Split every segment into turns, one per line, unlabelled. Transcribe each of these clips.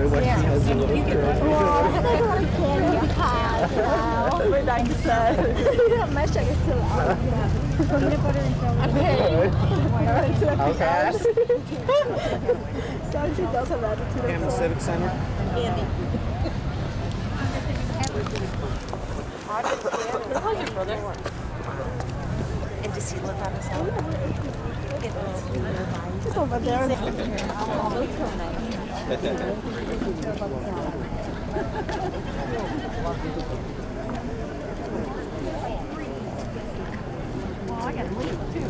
when she has a little girl.
Well, I think I like candy because, you know.
We're like you said.
My sugar's too low. Peanut butter and jelly.
Outcast.
Don't you don't have attitude.
Hammond Civic Center.
Andy. How's your brother? And does he live on his own?
Just over there.
Well, I gotta leave too.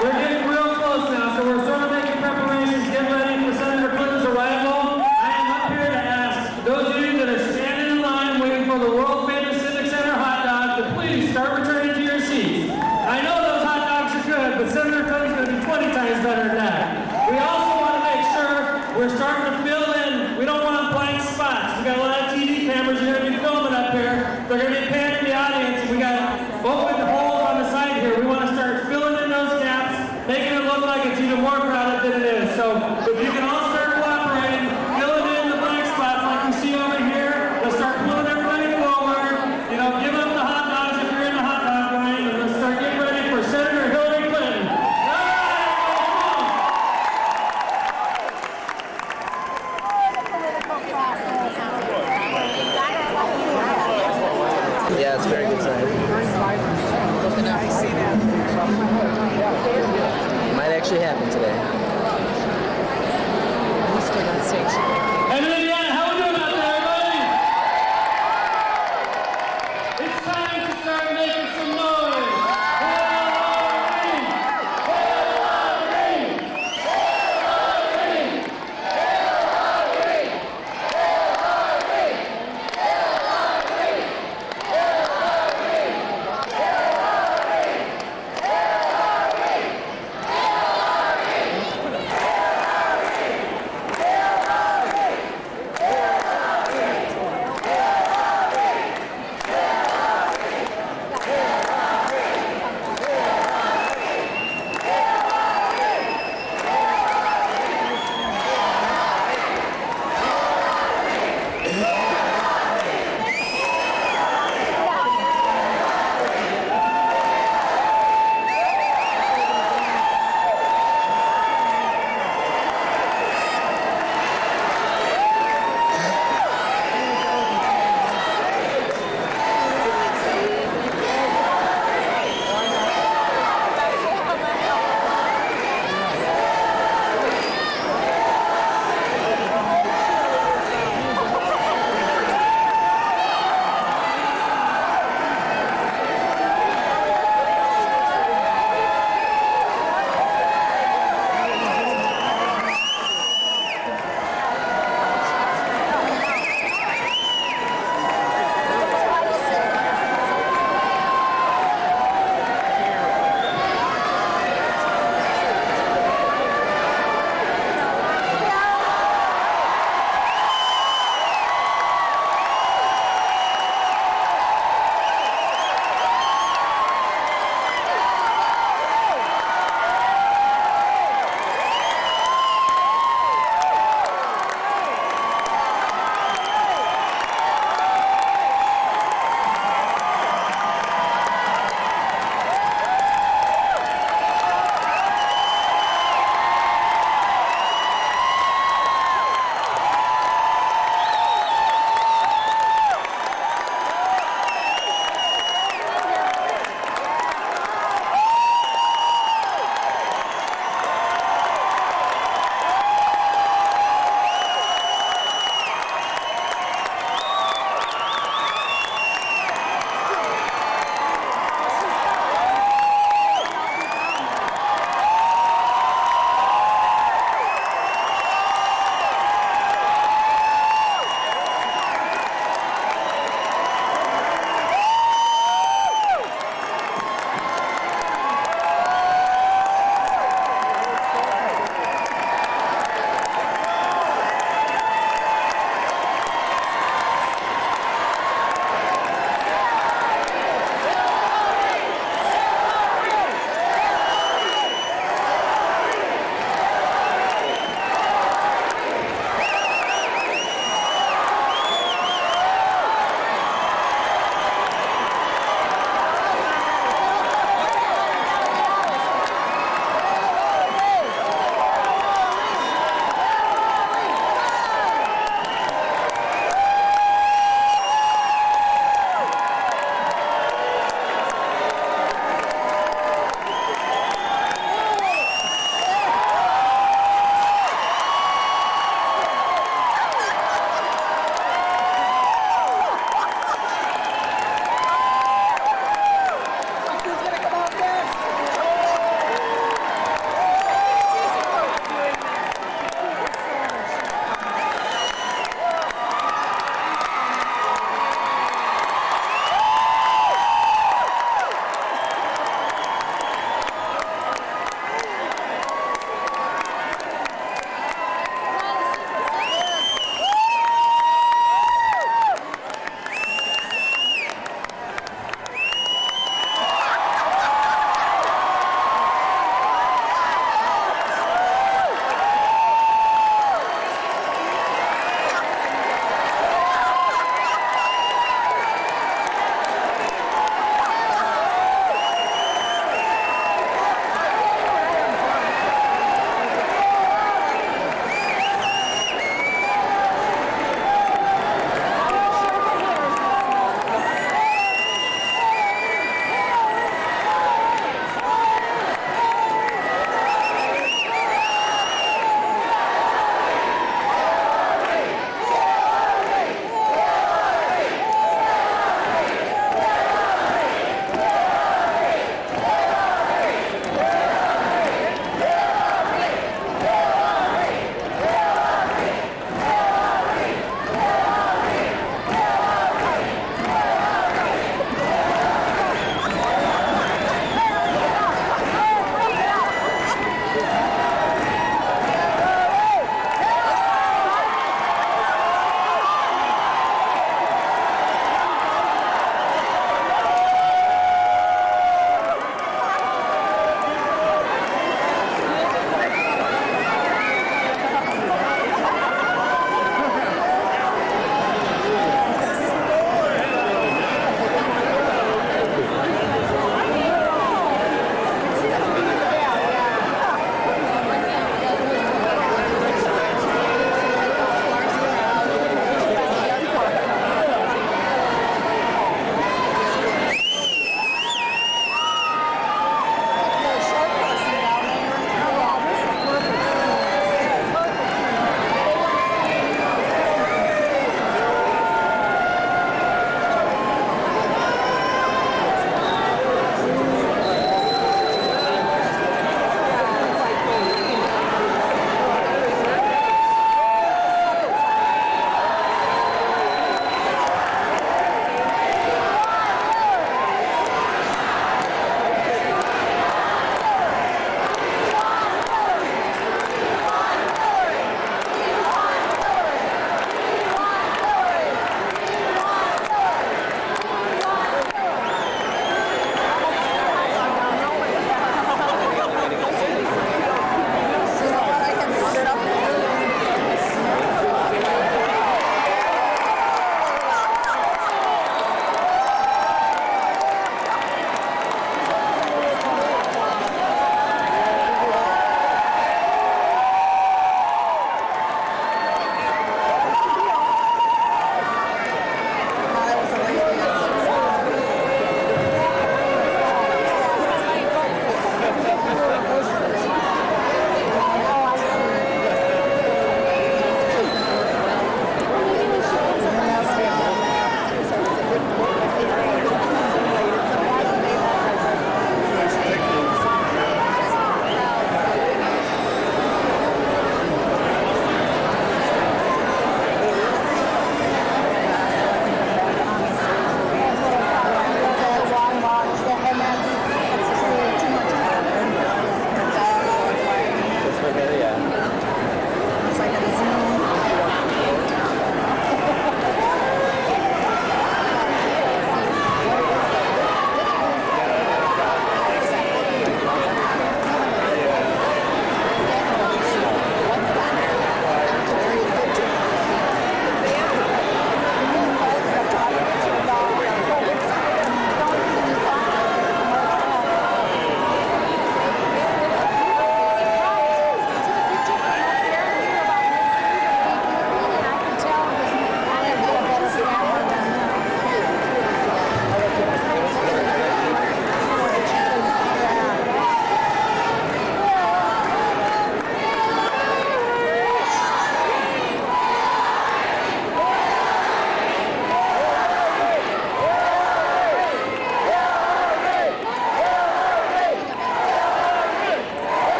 We're getting real close now, so we're sort of making preparations, getting ready for Senator Clinton's arrival. I am up here to ask those of you that are standing in line waiting for the world-famous Civic Center hot dog to please start returning to your seats. I know those hot dogs are good, but Senator Clinton's going to be 20 times better than that. We also want to make sure we're starting to fill in. We don't want blank spots. We got a lot of TV cameras you're going to be filming up here. They're going to be panning the audience. We got open holes on the side here. We want to start filling in those gaps, making it look like it's even more crowded than it is. So if you can all start cooperating, filling in the blank spots like you see over here, let's start pulling everybody forward. You know, give up the hot dogs if you're in the hot dog line, and let's start getting ready for Senator Hillary Clinton.
Yeah, it's a very good sign. Might actually happen today.
And Indiana, how we doing out there, everybody? It's time to start making some noise. Hillary! Hillary! Hillary! Hillary!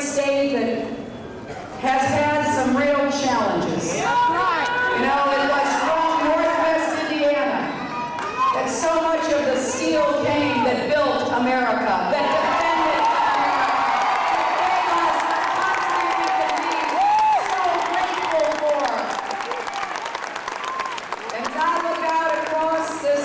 state that has had some real challenges. You know, it was from Northwest Indiana that so much of the steel came that built America, that defended America, that gave us a country we can be so grateful for. And as I look out across this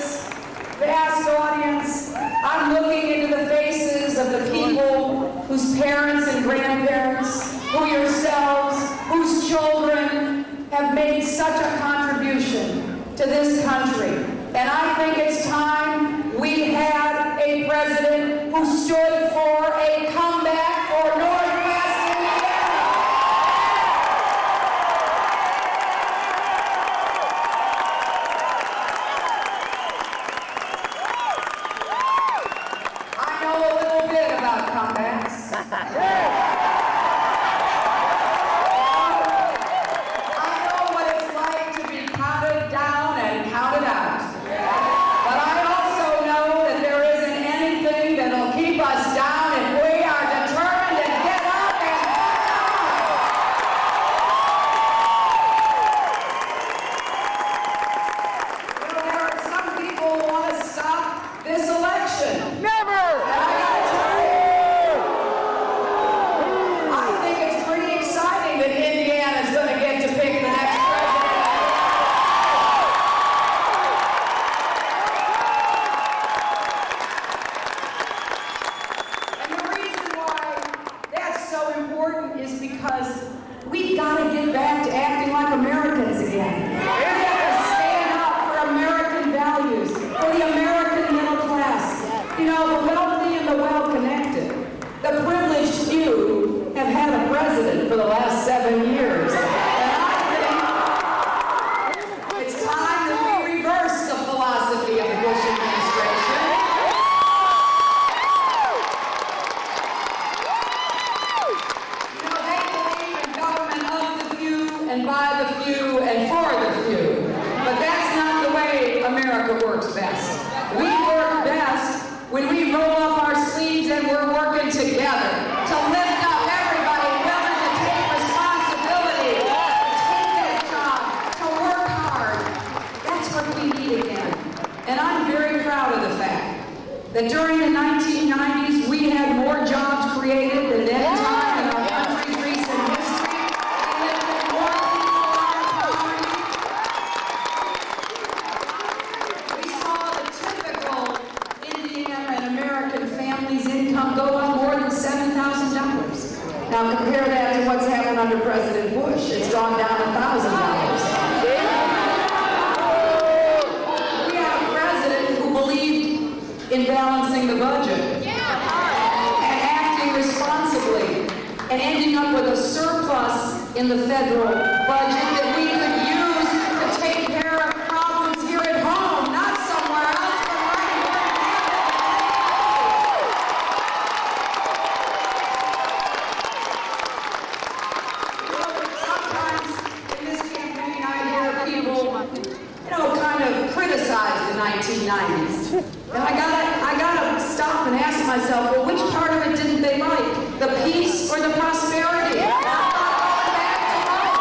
vast audience, I'm looking into the faces of the people whose parents and grandparents, who yourselves, whose children have made such a contribution to this country. And I think it's time we had a president who stood for a comeback for Northwest Indiana. I know a little bit about comebacks. I know what it's like to be counted down and counted out. But I also know that there isn't anything that'll keep us down if we are determined to get up and fight on. You know, there are some people who want to stop this election. Never! And I gotta tell you, I think it's pretty exciting that Indiana's going to get to pick the next president. And the reason why that's so important is because we've got to get back to acting like Americans again. We've got to stand up for American values, for the American middle class. You know, the wealthy and the well-connected. The privileged few have had a president for the last 7 years. And I think it's time that we reverse the philosophy of the Bush administration. You know, they believe in government of the few and by the few and for the few. But that's not the way America works best. We work best when we roll up our sleeves and we're working together to lift up everybody willing to take responsibility, to take that job, to work hard. That's what we need again. And I'm very proud of the fact that during the 1990s we had more jobs created than any time in our country's recent history. We lifted more people out of poverty. We saw the typical Indiana and American family's income go up more than $7,000. Now compare that to what's happened under President Bush. It's gone down $1,000. We had a president who believed in balancing the budget and acting responsibly and ending up with a surplus in the federal budget that we could use to take care of problems here at home, not somewhere else, but right here in Sometimes in this campaign I hear people, you know, kind of criticize the 1990s. And I gotta stop and ask myself, well, which part of it didn't they like? The peace or the prosperity? I'm not going back to home.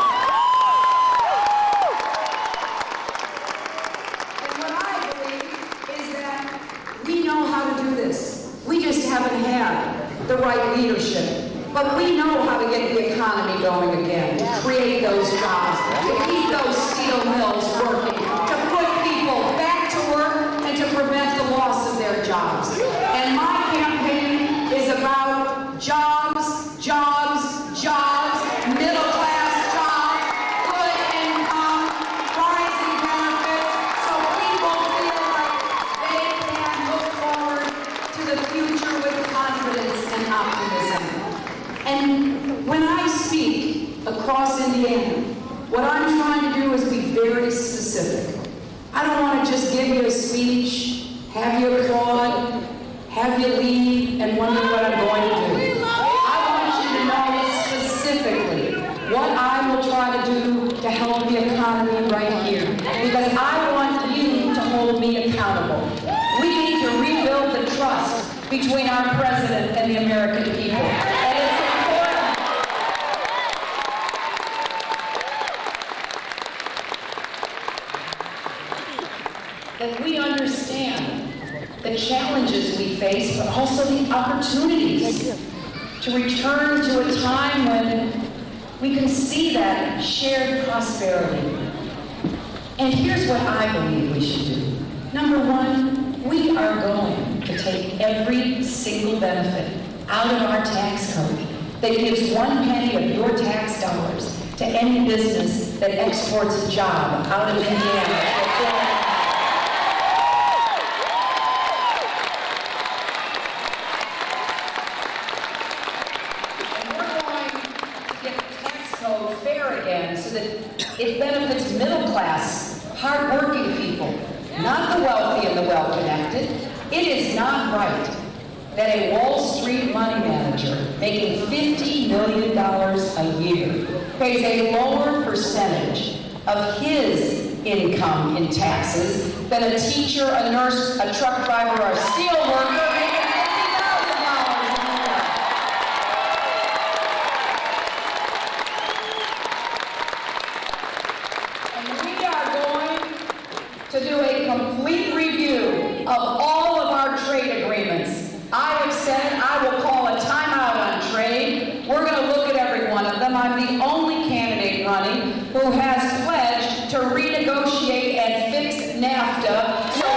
And what I believe is that we know how to do this. We just haven't had the right leadership. But we know how to get the economy going again, to create those jobs, to keep those steel mills working, to put people back to work, and to prevent the loss of their jobs. And my campaign is about jobs, jobs, jobs, middle-class jobs, good income, rising benefits, so people feel like they can look forward to the future with confidence and optimism. And when I speak across Indiana, what I'm trying to do is be very specific. I don't want to just give you a speech, have you applaud, have you leave, and wonder what I'm going to do. I want you to know specifically what I will try to do to help the economy right here. Because I want you to hold me accountable. We need to rebuild the trust between our president and the American people. And it's important that we understand the challenges we face, but also the opportunities to return to a time when we can see that shared prosperity. And here's what I believe we should do. Number one, we are going to take every single benefit out of our tax code that gives 1 penny of your tax dollars to any business that exports a job out of Indiana. Fair again so that it benefits middle-class, hard-working people, not the wealthy and the well-connected. It is not right that a Wall Street money manager making $50 million a year pays a lower percentage of his income in taxes than a teacher, a nurse, a truck driver, or a steel worker making $50,000 a year. To do a complete review of all of our trade agreements. I have said I will call a timeout on trade. We're going to look at every one of them. I'm the only candidate running who has pledged to renegotiate and fix NAFTA so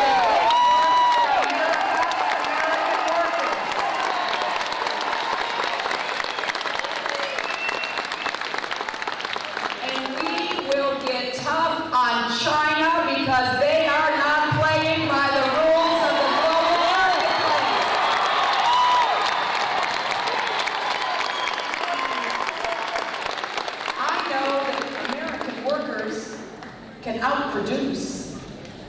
and we will get tough on China because they are not playing by the rules of the global marketplace. I know that American workers can outproduce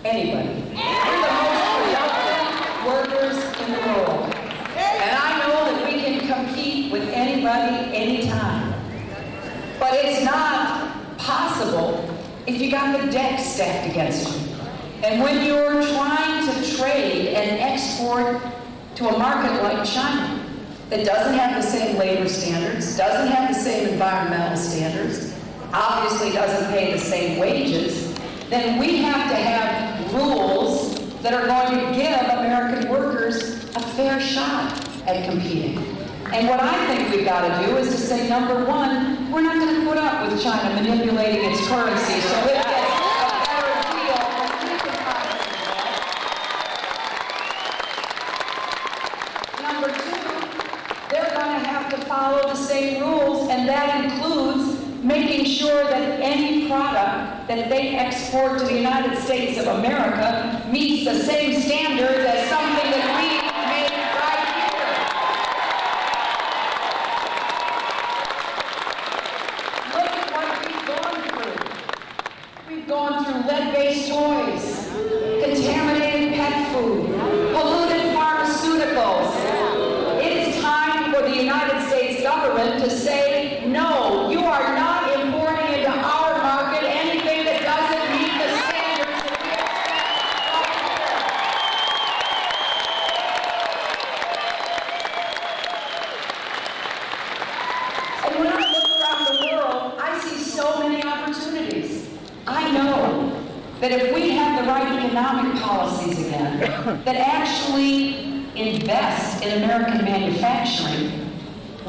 anybody. We're the most productive workers in the world. And I know that we can compete with anybody, anytime. But it's not possible if you got the deck stacked against you. And when you're trying to trade and export to a market like China that doesn't have the same labor standards, doesn't have the same environmental standards, obviously doesn't pay the same wages, then we have to have rules that are going to give American workers a fair shot at competing. And what I think we've got to do is to say, number one, we're not going to put up with China manipulating its currency so it gets a better deal than we can possibly get. Number two, they're going to have to follow the same rules, and that includes making sure that any product that they export to the United States of America meets the same standards as something that we make right here. Look at what we've gone through. We've gone through lead-based toys, contaminated pet food, polluted pharmaceuticals. It is time for the United States government to say, no, you are not importing into our market anything that doesn't meet the standards that we expect. And when I look around the world, I see so many opportunities. I know that if we have the right economic policies again, that actually invest in American manufacturing,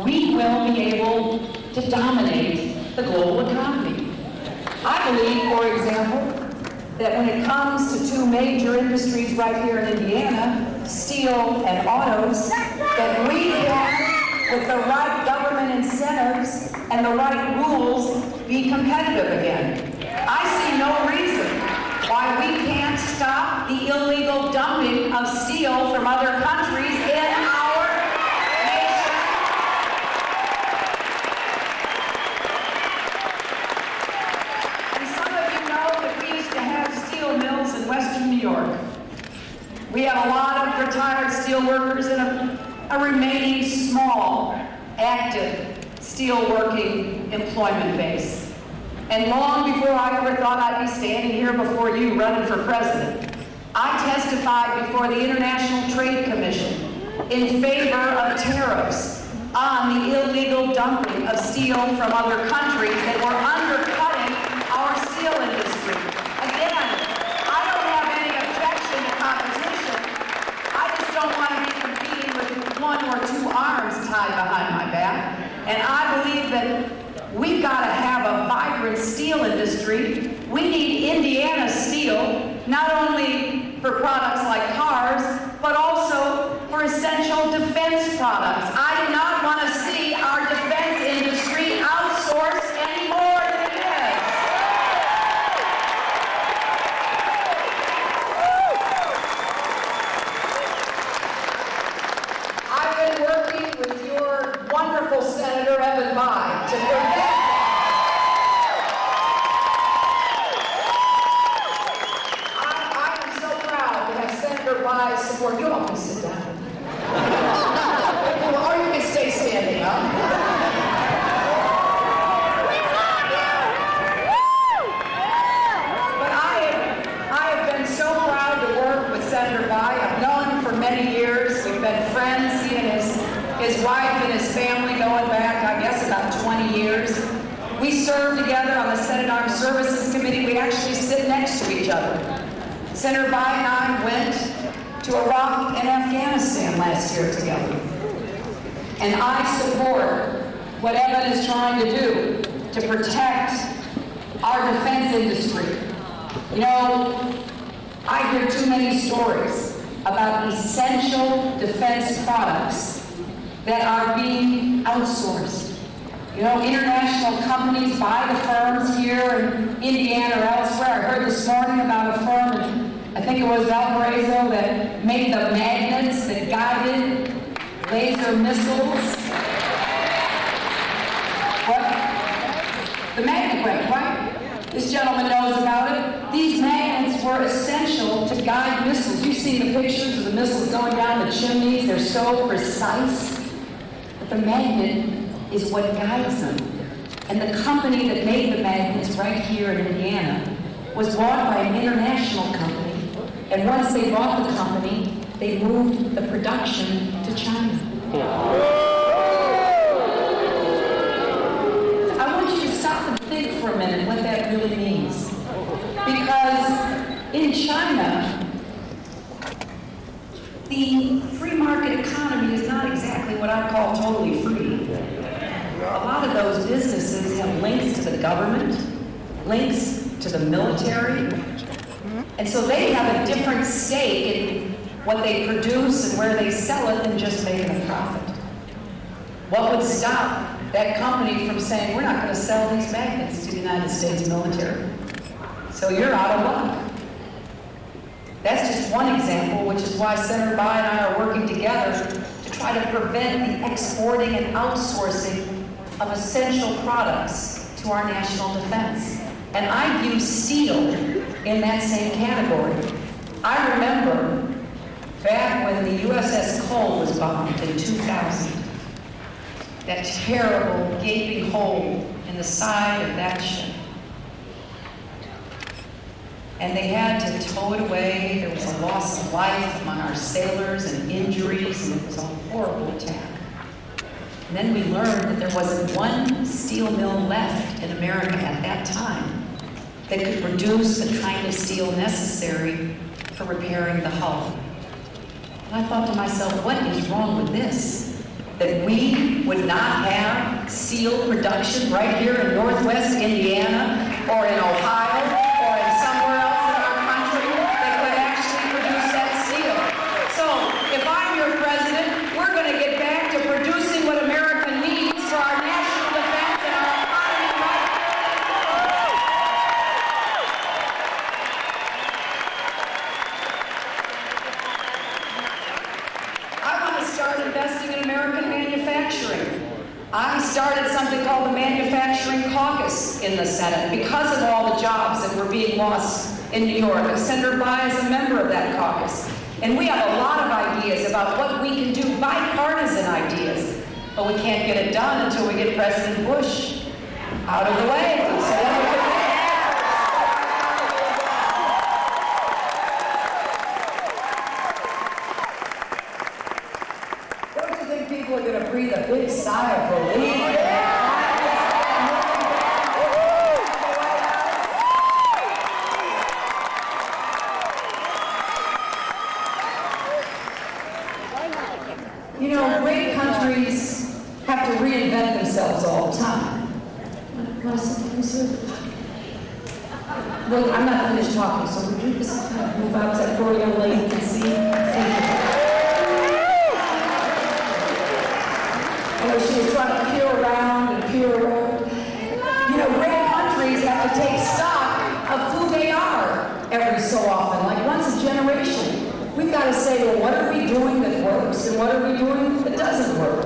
we will be able to dominate the global economy. I believe, for example, that when it comes to two major industries right here in Indiana, steel and autos, that we can, with the right government incentives and the right rules, be competitive again. I see no reason why we can't stop the illegal dumping of steel from other countries in our nation. And some of you know that we used to have steel mills in Western New York. We have a lot of retired steel workers and a remaining small, active steel-working employment base. And long before I ever thought I'd be standing here before you running for president, I testified before the International Trade Commission in favor of tariffs on the illegal dumping of steel from other countries that were undercutting our steel industry. Again, I don't have any objection not only for products like cars, but also for essential defense products. I do not want to see our defense industry outsourced any more than it is. I've been working with your wonderful Senator Evan Bayh to prevent that. I am so proud to have Senator Bayh's support. You all can sit down. Or you can stay standing up. But I have been so proud to work with Senator Bayh. I've known him for many years. We've been friends, he and his wife and his family going back, I guess, about 20 years. We served together on the Senate Armed Services Committee. We actually sit next to each other. Senator Bayh and I went to Iraq and Afghanistan last year together. And I support what Evan is trying to do to protect our defense industry. You know, I hear too many stories about essential defense products that are being outsourced. You know, international companies buy the firms here in Indiana or elsewhere. I heard this morning about a firm, I think it was Valparaiso, that made the magnets that guided laser missiles. What? The magnet brake, right? This gentleman knows about it. These magnets were essential to guide missiles. You've seen the pictures of the missiles going down the chimneys. They're so precise. But the magnet is what guides them. And the company that made the magnets right here in Indiana was bought by an international company. And once they bought the company, they moved the production to China. I want you to stop and think for a minute what that really means. Because in China, the free market economy is not exactly what I call totally free. A lot of those businesses have links to the government, links to the military, and so they have a different stake in what they produce and where they sell it than just making a profit. What would stop that company from saying, we're not going to sell these magnets to the United States military? So you're out of luck. That's just one example, which is why Senator Bayh and I are working together to try to prevent the exporting and outsourcing of essential products to our national defense. And I view steel in that same category. I remember back when the USS Cole was bombed in 2000, that terrible gaping hole in the side of that ship. And they had to tow it away. There was a loss of life among our sailors and injuries, and it was a horrible attack. And then we learned that there wasn't one steel mill left in America at that time that could produce the kind of steel necessary for repairing the hull. And I thought to myself, what is wrong with this? That we would not have steel production right here in Northwest Indiana or in Ohio or in somewhere else in our country that could actually produce that steel. So if I'm your president, we're going to get back to producing what America needs for our national defense and our economy right here. I want to start investing in American manufacturing. I started something called the Manufacturing Caucus in the Senate because of all the jobs that were being lost in New York. And Senator Bayh is a member of that caucus. And we have a lot of ideas about what we can do, bipartisan ideas. But we can't get it done until we get President Bush out of the way. So then we can Don't you think people are going to breathe a big sigh of relief? You know, great countries have to reinvent themselves all the time. Well, I'm not finished talking, so would you just move out to that poor young lady can see. Thank you. You know, she was trying to peer around and peer around. You know, great countries have to take stock of who they are every so often, like once a generation. We've got to say, well, what are we doing that works and what are we doing that doesn't work?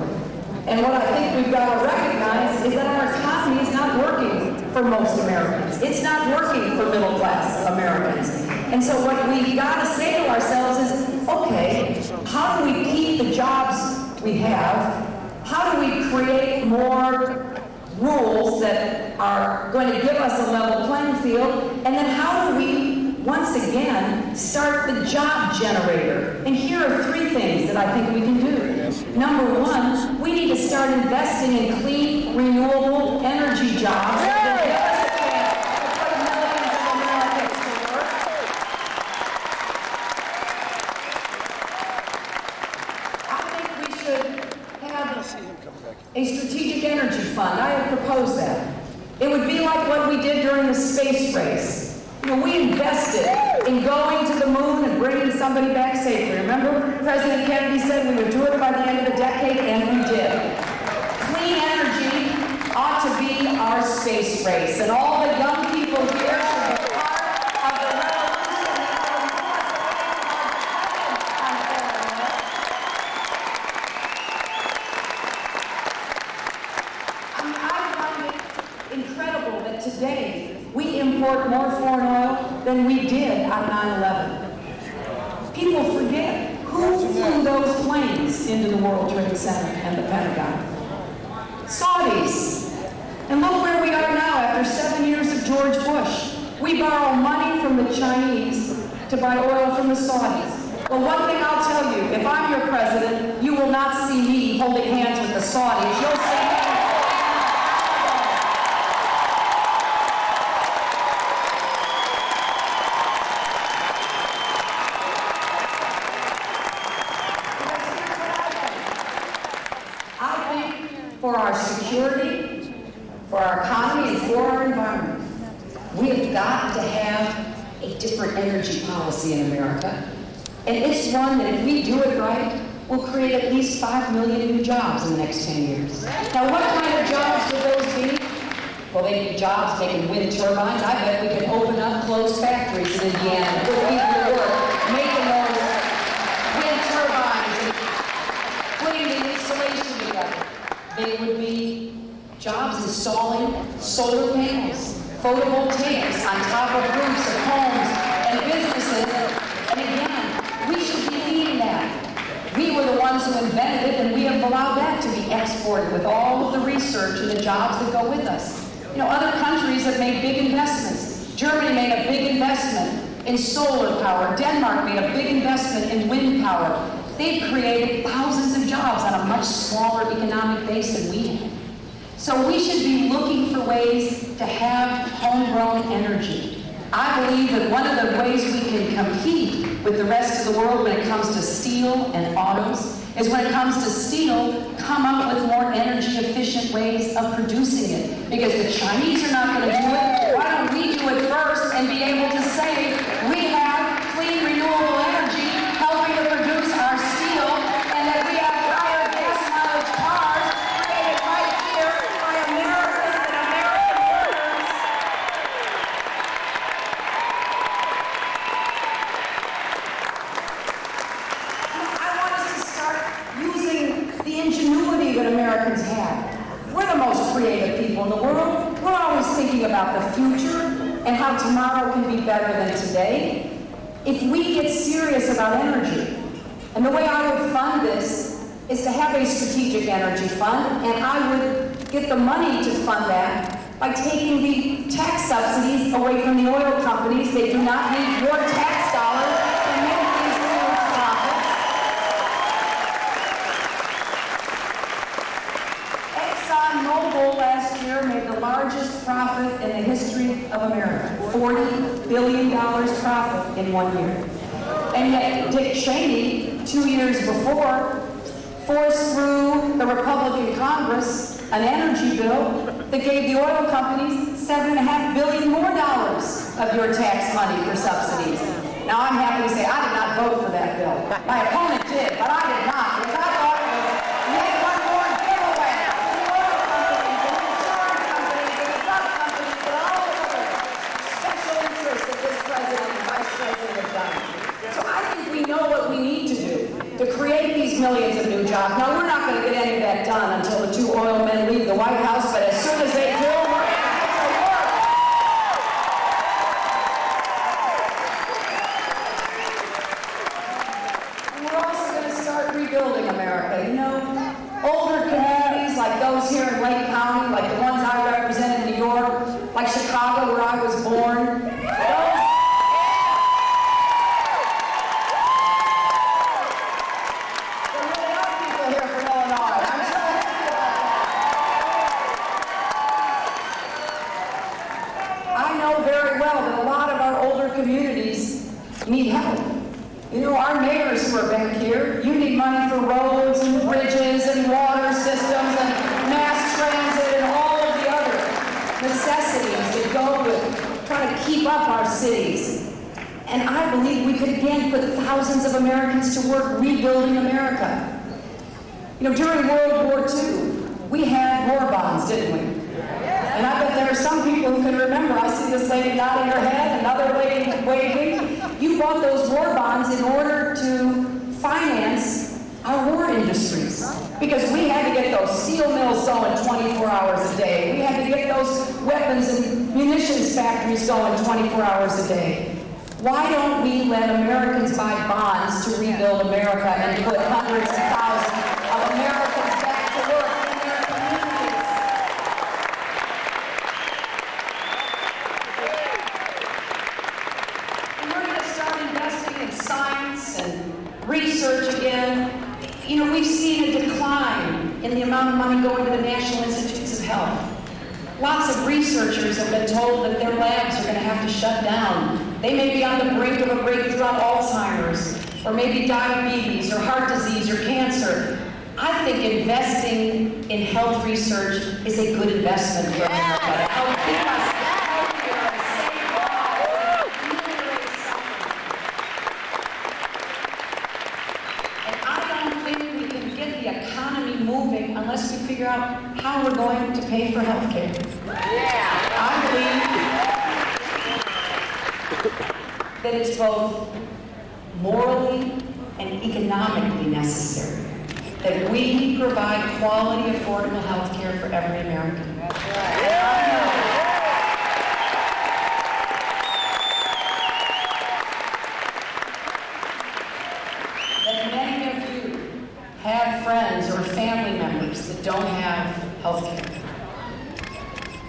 And what I think we've got to recognize is that our economy is not working for most Americans. It's not working for middle-class Americans. And so what we've got to say to ourselves is, okay, how do we keep the jobs we have? How do we create more rules that are going to give us a level playing field? And then how do we, once again, start the job generator? And here are 3 things that I think we can do. Number 1, we need to start investing in clean, renewable energy jobs that will give us a chance to put millions of Americans to work. I think we should have a strategic energy fund. I have proposed that. It would be like what we did during the space race. You know, we invested in going to the moon and bringing somebody back safely. Remember, President Kennedy said we would do it by the end of the decade, and we did. Clean energy ought to be our space race, and all the young people here should be part of the revolution I find it incredible that today we import more foreign oil than we did on 9/11. People forget who flew those planes into the World Trade Center and the Pentagon. Saudis. And look where we are now after 7 years of George Bush. We borrow money from the Chinese to buy oil from the Saudis. Well, one thing I'll tell you, if I'm your president, you will not see me holding hands with the Saudis. You'll see me. For our security, for our economy, and for our environment, we have got to have a different energy policy in America. And it's one that if we do it right, will create at least 5 million new jobs in the next 10 years. Now, what kind of jobs would those be? Well, they'd be jobs making wind turbines. I bet we could open up closed factories in Indiana that would be the work, making those wind turbines and putting the installation together. They would be jobs installing solar panels, photovoltaics on top of roofs of homes and businesses. And again, we should be leading that. We were the ones who invented it, and we have allowed that to be exported with all of the research and the jobs that go with us. You know, other countries have made big investments. Germany made a big investment in solar power. Denmark made a big investment in wind power. They've created thousands of jobs on a much smaller economic base than we have. So we should be looking for ways to have homegrown energy. I believe that one of the ways we can compete with the rest of the world when it comes to steel and autos is when it comes to steel, come up with more energy efficient ways of producing it. Because the Chinese are not going to do it. Why don't we do it first and be able to say we have clean renewable energy helping to produce our steel, and that we have higher gas mileage cars created right here by Americans and American workers. I want us to start using the ingenuity that Americans have. We're the most creative people in the world. We're always thinking about the future and how tomorrow can be better than today. If we get serious about energy, and the way I would fund this is to have a strategic energy fund, and I would get the money to fund that by taking the tax subsidies away from the oil companies. They do not need your tax dollars to make these huge profits. ExxonMobil last year made the largest profit in the history of America. $40 billion profit in 1 year. And yet Dick Cheney, 2 years before, forced through the Republican Congress an energy bill that gave the oil companies $7.5 billion more of your tax money for subsidies. Now, I'm happy to say I did not vote for that bill. My opponent did, but I did not, because I thought it was yet one more giveaway to the oil companies, and the insurance companies, and the drug companies, and all the other special interests that this president and vice president have done. So I think we know what we need to do to create these millions of new jobs. Now, we're not going to get any of that done until the two oil men leave the White House, but as soon as they do, we're going to get to work. And we're also going to start rebuilding America. You know, older communities like those here in Lake County, like the ones I represent in New York, like Chicago, where I was born, communities need help. You know, our mayors who are back here, you need money for roads and bridges and water systems and mass transit and all of the other necessities that go with trying to keep up our cities. And I believe we could again put thousands of Americans to work rebuilding America. You know, during World War II, we had war bonds, didn't we? And I bet there are some people who can remember. I see this lady nodding her head, another lady waving. You bought those war bonds in order to finance our war industries. Because we had to get those steel mills going 24 hours a day. We had to get those weapons and munitions factories going 24 hours a day. Why don't we let Americans buy bonds to rebuild America and put hundreds of thousands of Americans back to work in their communities? Science and research again. You know, we've seen a decline in the amount of money going to the National Institutes of Health. Lots of researchers have been told that their labs are going to have to shut down. They may be on the brink of a breakthrough on Alzheimer's, or maybe diabetes, or heart disease, or cancer. I think investing in health research is a good investment for America to help keep us healthier and save lives and ameliorate suffering. Economy moving unless we figure out how we're going to pay for health care. I believe that it's both morally and economically necessary that we provide quality, affordable health care for every American. Have friends or family members that don't have health care.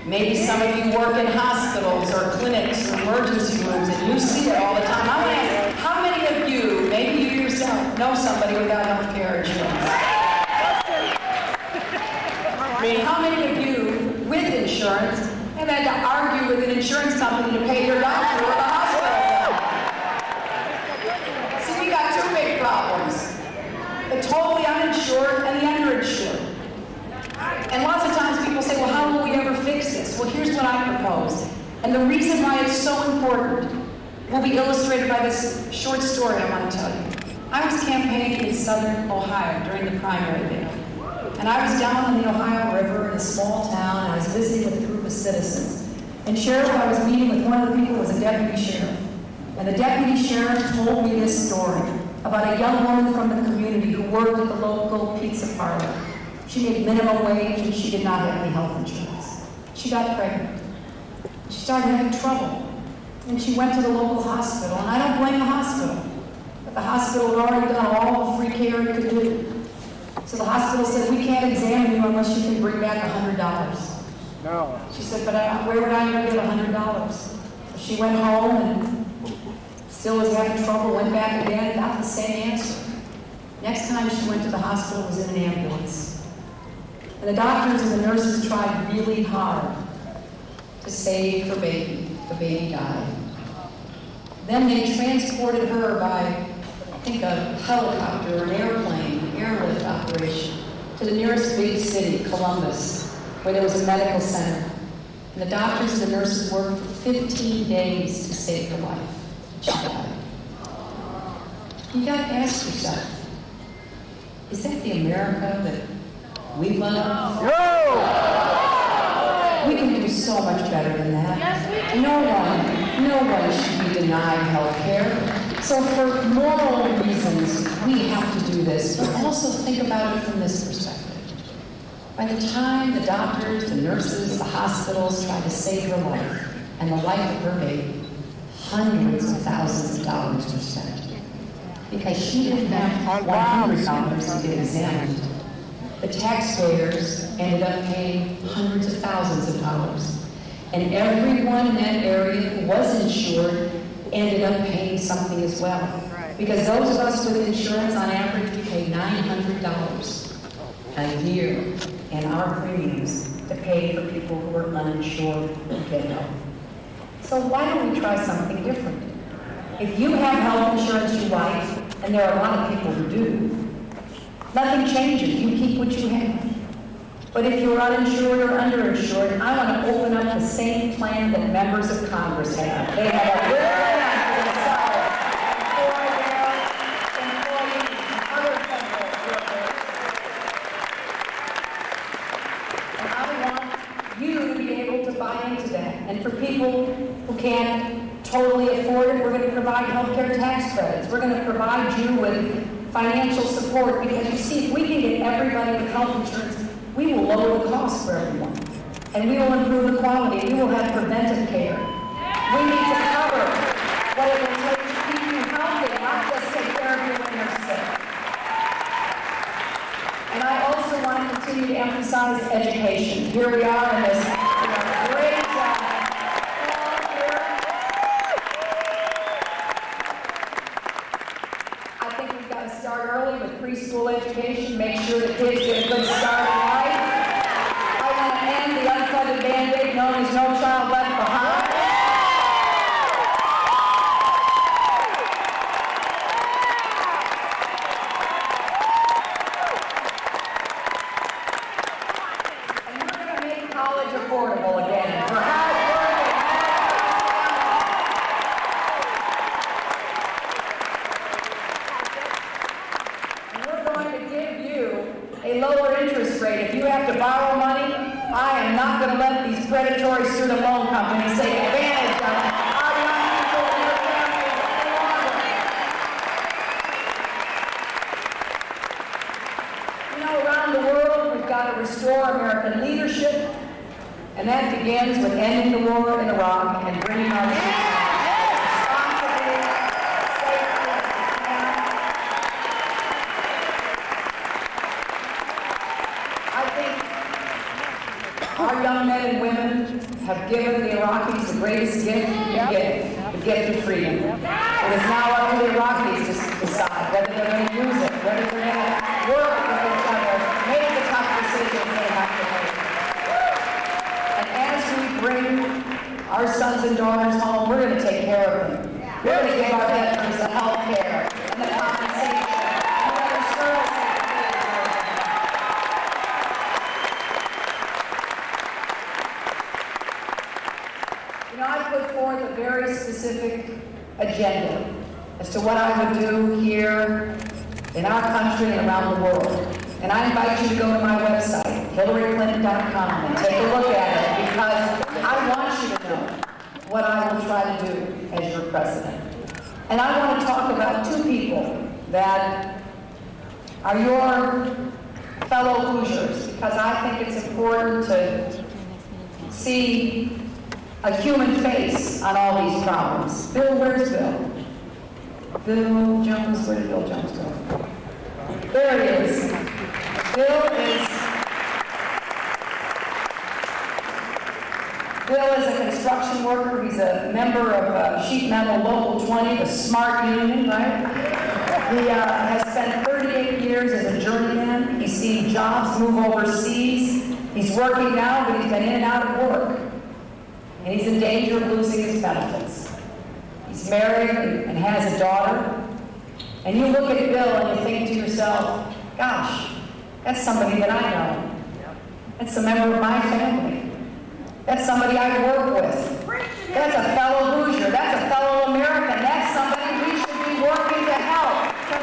Maybe some of you work in hospitals or clinics or emergency rooms and you see it all the time. I want to ask, how many of you, maybe you yourself, know somebody without health care insurance? How many of you with insurance have had to argue with an insurance company to pay your doctor or the hospital bill? See, we got two big problems. The totally uninsured and the underinsured. And lots of times people say, well, how will we ever fix this? Well, here's what I propose. And the reason why it's so important will be illustrated by this short story I want to tell you. I was campaigning in southern Ohio during the primary day. And I was down on the Ohio River in a small town, and I was visiting with a group of citizens. And Sheriff, I was meeting with one of the people who was a deputy sheriff. And the deputy sheriff told me this story about a young woman from the community who worked at the local pizza parlor. She made minimum wage and she did not have any health insurance. She got pregnant. She started having trouble. And she went to the local hospital, and I don't blame the hospital. But the hospital had already done all the free care it could do. So the hospital said, we can't examine you unless you can bring back $100.
No.
She said, but where would I ever get $100? So she went home and still was having trouble, went back again, got the same answer. Next time she went to the hospital, was in an ambulance. And the doctors and the nurses tried really hard to save her baby. The baby died. Then they transported her by, I think, a helicopter or an airplane, an airlift operation, to the nearest big city, Columbus, where there was a medical center. And the doctors and the nurses worked for 15 days to save her life. She died. You gotta ask yourself, is that the America that we love? We can do so much better than that. No one should be denied health care. So for moral reasons, we have to do this, but also think about it from this perspective. By the time the doctors, the nurses, the hospitals try to save her life and the life of her baby, hundreds of thousands of dollars were spent. Because she didn't have $100 to get examined. The taxpayers ended up paying hundreds of thousands of dollars. And everyone in that area who was insured ended up paying something as well. Because those of us with insurance, on average, we pay $900 a year in our premiums to pay for people who are uninsured and get help. So why don't we try something different? If you have health insurance you like, and there are a lot of people who do, nothing changes. You keep what you have. But if you're uninsured or underinsured, I want to open up the same plan that members of Congress have. They have a little plan for themselves for their employees and other federal workers. And I want you to be able to buy into that. And for people who can't totally afford it, we're going to provide health care tax credits. We're going to provide you with financial support, because you see, if we can get everybody with health insurance, we will lower the cost for everyone. And we will improve the quality. We will have preventive care. We need to cover what it will take to keep you healthy, not just take care of you when you're sick. And I also want to continue to emphasize education. Here we are in this great hall here. I think we've got to start early with preschool education, make sure the kids get a good start in life. I want to end the unfunded mandate known as No Child Left Behind. And we're going to make college affordable again for hard-working, and we're going to give you a lower interest rate. If you have to borrow money, I am not going to let these predatory student loan companies take advantage of our young people and their families any longer. You know, around the world, we've got to restore American leadership, and that begins with ending the war in Iraq and bringing our troops home responsibly, safely, and I think our young men and women have given the Iraqis the greatest gift you can give, the gift of freedom. It is now up to the Iraqis to decide whether they're going to use it, whether they're going to work with each other, make the tough decisions they have to make. And as we bring our sons and daughters home, we're going to take care of them. We're going to give our veterans the health care and the compensation and the other services. You know, I put forth a very specific agenda as to what I would do here in our country and around the world. And I invite you to go to my website, HillaryClinton.com, and take a look at it, because I want you to know what I will try to do as your president. And I want to talk about two people that are your fellow Hoosiers, because I think it's important to see a human face on all these problems. Bill, where's Bill? Bill Jones, where did Bill Jones go? There he is. Bill is a construction worker. He's a member of Sheet Metal Local 20, the SMART union, right? He has spent 38 years as a journeyman. He's seen jobs move overseas. He's working now, but he's been in and out of work. And he's in danger of losing his benefits. He's married and has a daughter. And you look at Bill and you think to yourself, gosh, that's somebody that I know. That's a member of my family. That's somebody I work with. That's a fellow Hoosier. That's a fellow American. That's somebody we should be working to help, to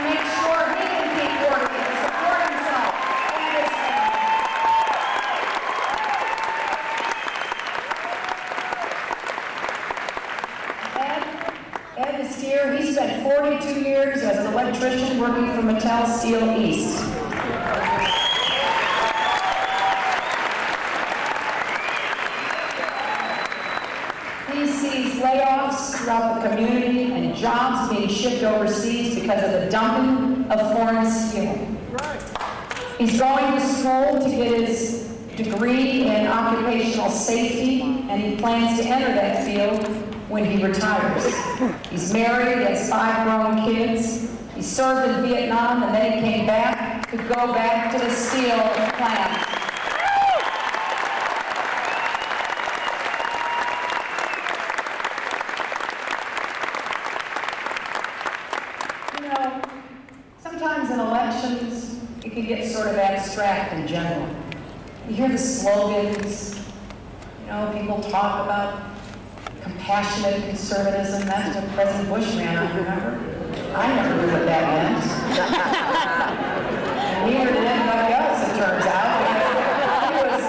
spent 42 years as an electrician working for Mattel Steel East. He sees layoffs throughout the community and jobs being shipped overseas because of the dumping of foreign steel. He's going to school to get his degree in occupational safety, and he plans to enter that field when he retires. He's married, he has 5 grown kids. He served in Vietnam, and then he came back to go back to the steel plant. You know, sometimes in elections, it can get sort of abstract in general. You hear the slogans, you know, people talk about compassionate conservatism. That's what President Bush ran on, remember? I never knew what that meant. And neither did anybody else, it turns out. He was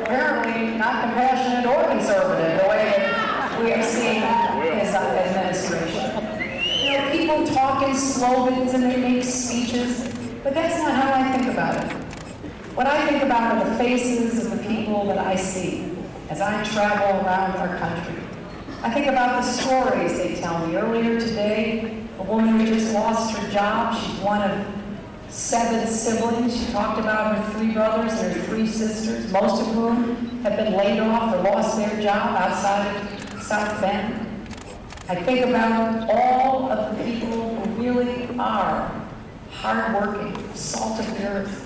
apparently not compassionate or conservative, the way that we have seen his administration. You know, people talk in slogans and they make speeches, but that's not how I think about it. What I think about are the faces of the people that I see as I travel around our country. I think about the stories they tell me. Earlier today, a woman who just lost her job. She's one of 7 siblings. She talked about her 3 brothers and her 3 sisters, most of whom have been laid off or lost their job outside of South Bend. I think about all of the people who really are hardworking, salt of the earth,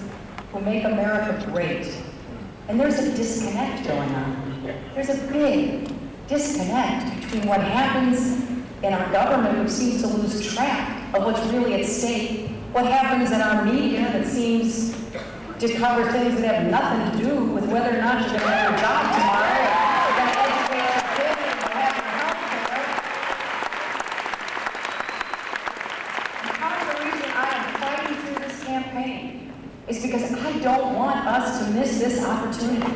who make America great. And there's a disconnect going on. There's a big disconnect between what happens in our government, which seems to lose track of what's really at stake, what happens in our media that seems to cover things that have nothing to do with whether or not you're going to have a job tomorrow, or you're going to educate our kids, or have your health care. And part of the reason I am fighting through this campaign is because I don't want us to miss this opportunity.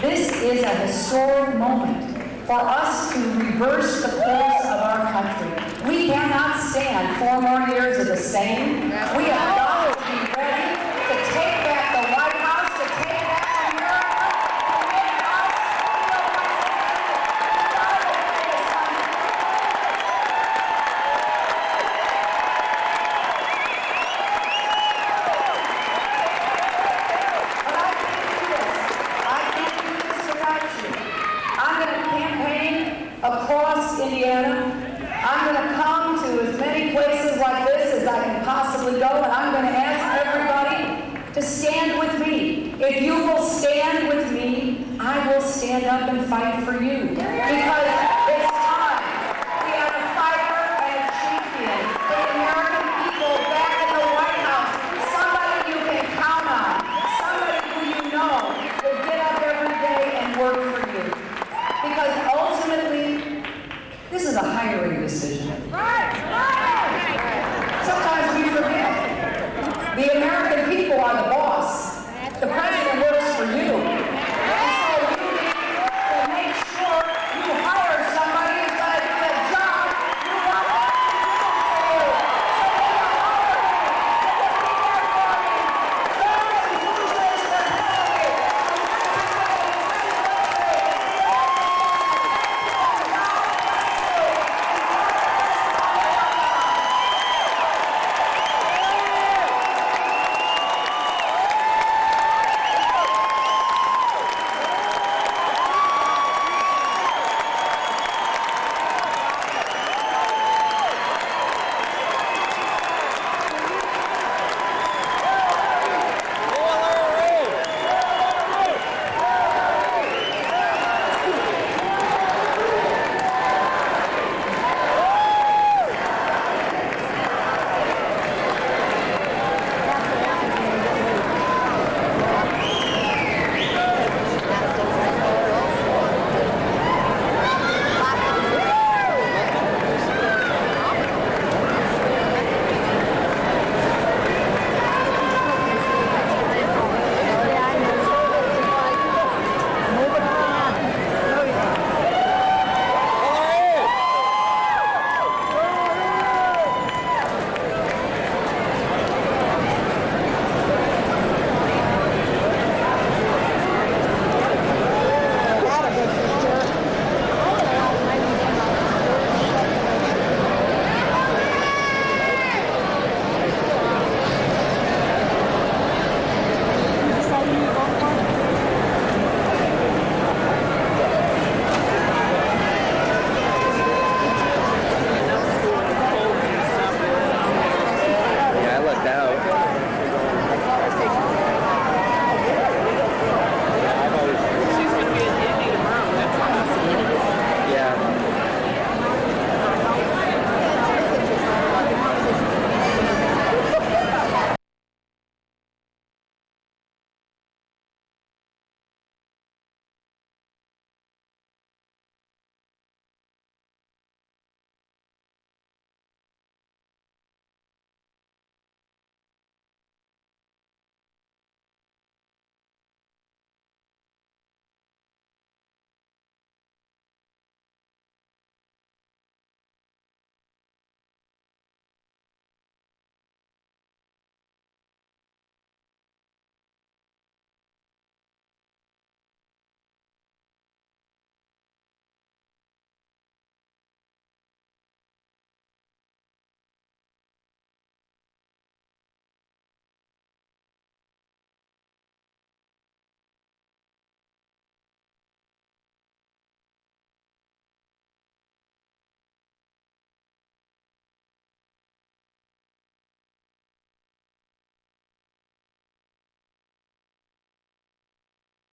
This is a historic moment for us to reverse the course of our country. We cannot stand 4 more years of the same. We have got to be ready to take back the White House, to take back America, to make us But I can't do this. I can't do this without you. I'm going to campaign across Indiana. I'm going to come to as many places like this as I can possibly go, and I'm going to ask everybody to stand with me. If you will stand with me, I will stand up and fight for you. Because it's time. We have a fighter and a champion. The American people back in the White House. Somebody you can count on. Somebody who you know will get up every day and work for you. Because ultimately, this is a hiring decision. Sometimes we forget. The American people are the boss. The